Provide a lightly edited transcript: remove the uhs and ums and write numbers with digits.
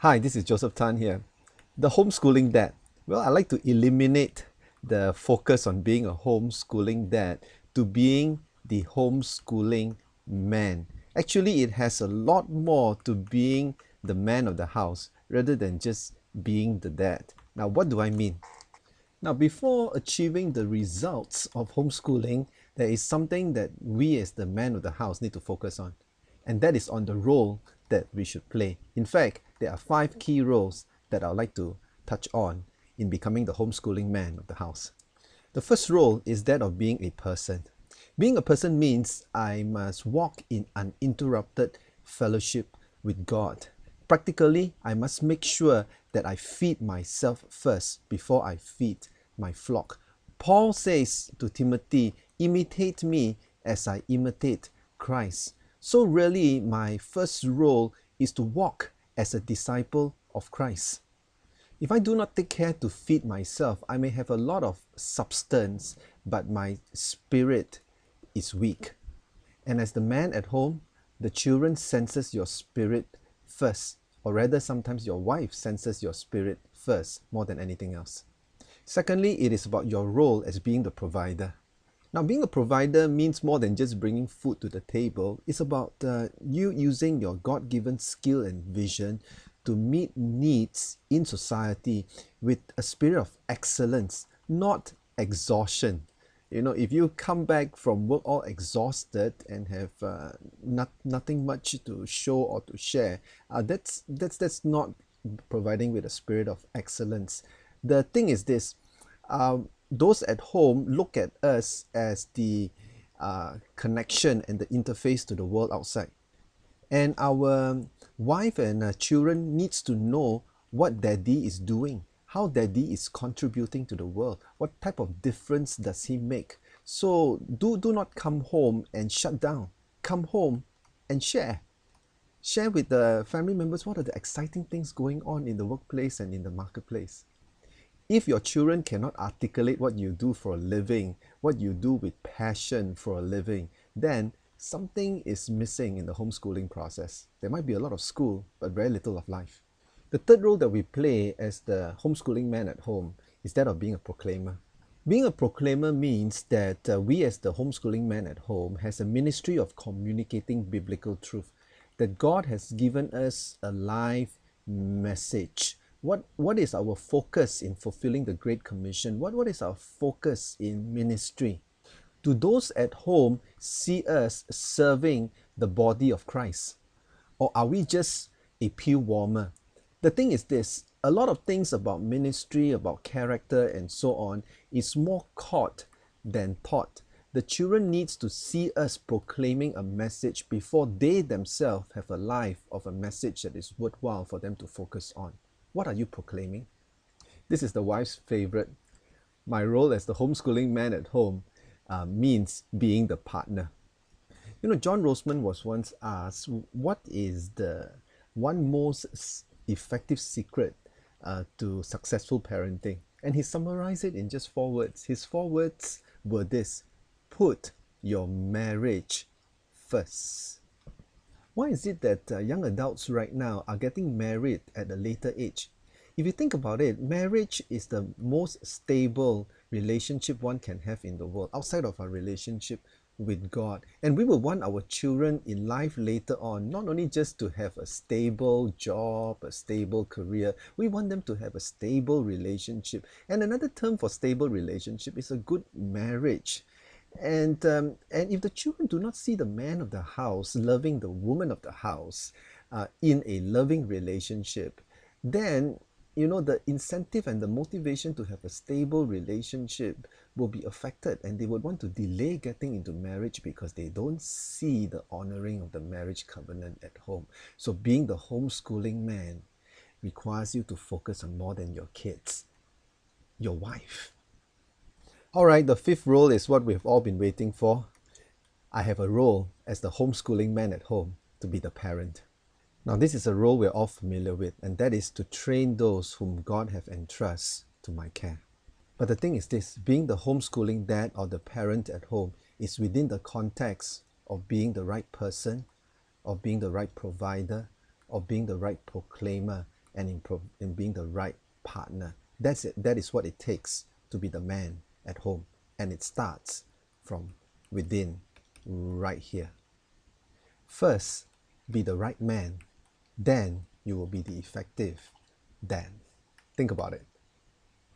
Hi, this is Joseph Tan here. The homeschooling dad. Well, I like to eliminate the focus on being a homeschooling dad to being the homeschooling man. Actually, it has a lot more to being the man of the house rather than just being the dad. Now, what do I mean? Now, before achieving the results of homeschooling, there is something that we as the man of the house need to focus on, and that is on the role that we should play. In fact, there are 5 key roles that I'd like to touch on in becoming the homeschooling man of the house. The first role is that of being a person. Being a person means I must walk in uninterrupted fellowship with God. Practically, I must make sure that I feed myself first before I feed my flock. Paul says to Timothy, imitate me as I imitate Christ. So really, my first role is to walk as a disciple of Christ. If I do not take care to feed myself, I may have a lot of substance, but my spirit is weak. And as the man at home, the children senses your spirit first, or rather sometimes your wife senses your spirit first more than anything else. Secondly, it is about your role as being the provider. Now, being a provider means more than just bringing food to the table. It's about you using your God-given skill and vision to meet needs in society with a spirit of excellence, not exhaustion. You know, if you come back from work all exhausted and have nothing much to show or to share, that's not providing with a spirit of excellence. The thing is this, those at home look at us as the connection and the interface to the world outside. And our wife and children needs to know what daddy is doing, how daddy is contributing to the world, what type of difference does he make. So do not come home and shut down. Come home and share. Share with the family members what are the exciting things going on in the workplace and in the marketplace. If your children cannot articulate what you do for a living, what you do with passion for a living, then something is missing in the homeschooling process. There might be a lot of school, but very little of life. The third role that we play as the homeschooling man at home is that of being a proclaimer. Being a proclaimer means that we as the homeschooling man at home has a ministry of communicating biblical truth, that God has given us a live message. What is our focus in fulfilling the Great Commission? What is our focus in ministry? Do those at home see us serving the body of Christ? Or are we just a pew warmer? The thing is this, a lot of things about ministry, about character and so on is more caught than taught. The children needs to see us proclaiming a message before they themselves have a life of a message that is worthwhile for them to focus on. What are you proclaiming? This is the wife's favorite. My role as the homeschooling man at home means being the partner. You know, John Roseman was once asked, what is the one most effective secret to successful parenting? And he summarized it in just 4 words. His 4 words were this: put your marriage first. Why is it that young adults right now are getting married at a later age? If you think about it, marriage is the most stable relationship one can have in the world, outside of our relationship with God. And we will want our children in life later on, not only just to have a stable job, a stable career, we want them to have a stable relationship. And another term for stable relationship is a good marriage. And if the children do not see the man of the house loving the woman of the house in a loving relationship, then you know the incentive and the motivation to have a stable relationship will be affected, and they would want to delay getting into marriage because they don't see the honoring of the marriage covenant at home. So being the homeschooling man requires you to focus on more than your kids, your wife. All right, the fifth role is what we've all been waiting for. I have a role as the homeschooling man at home to be the parent. Now, this is a role we're all familiar with, and that is to train those whom God have entrusted to my care. But the thing is this, being the homeschooling dad or the parent at home is within the context of being the right person, of being the right provider, of being the right proclaimer, and in being the right partner. That's it. That is what it takes to be the man at home. And it starts from within, right here. First, be the right man. Then you will be the effective dad. Think about it.